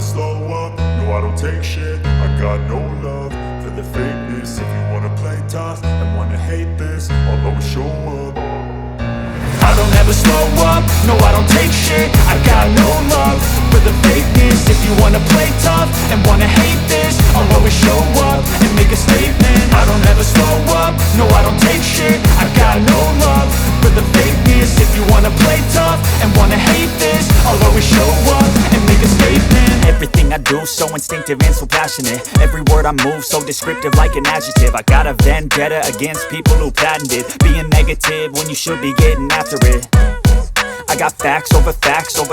never slow up, no I don't take shit. I got no love for the fakeness. If you wanna play tough and wanna hate this, I'll always show up. I don't ever slow up, no I don't take shit. I got no love for the fakeness. If you wanna play tough and wanna hate this, I'll always show up and make a statement. I don't ever slow up, no I don't take shit. I got no love for the fakeness. If you wanna play tough and wanna hate this, I'll always show up and make a statement. Everything I do so instinctive and so passionate. Every word I move so descriptive like an adjective. I got a vendetta against people who patented being negative when you should be getting after it. I got facts over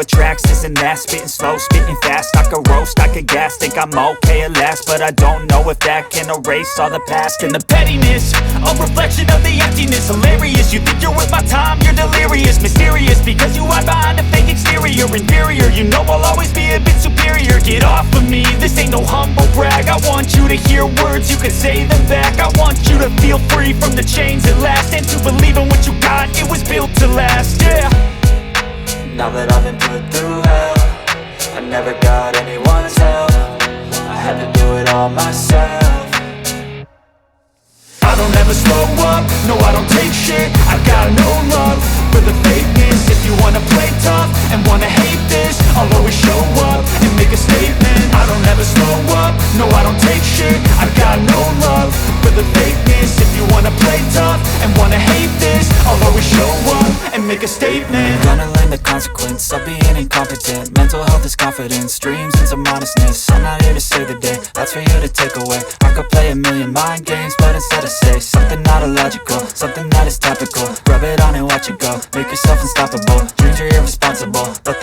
tracks, this and that. Spitting slow, spitting fast. I could roast, I could gas. Think I'm okay at last, but I don't know if that can erase all the past. And the pettiness, a reflection of the emptiness. Hilarious, you think you're worth my time, you're delirious. Mysterious, because you hide behind a fake exterior. Inferior, you know I'll always be a bit superior. Get off of me, this ain't no humble brag. I want you to hear words, you can say them back. I want you to feel free from the chains at last, and to believe in what you got, it was built to last, yeah. Now that I've been put through hell, I never got anyone's help. I had to do it all myself. I don't ever slow up, no I don't take shit. I got no love for the fakeness. If you wanna play tough and wanna hate this, I'll always show up and make a statement. I don't ever slow up, no I don't take shit. I got no love for the fakeness. If you wanna play tough and wanna hate this, I'll always show up and make a statement. Gonna learn the consequence of being incompetent. Mental health is confidence, dreams and some modestness. I'm not here to save the day, that's for you to take away. I could play a million mind games, but instead I say something not illogical, something that is topical. Rub it on and watch it go, make yourself unstoppable. Dreams are irresponsible, but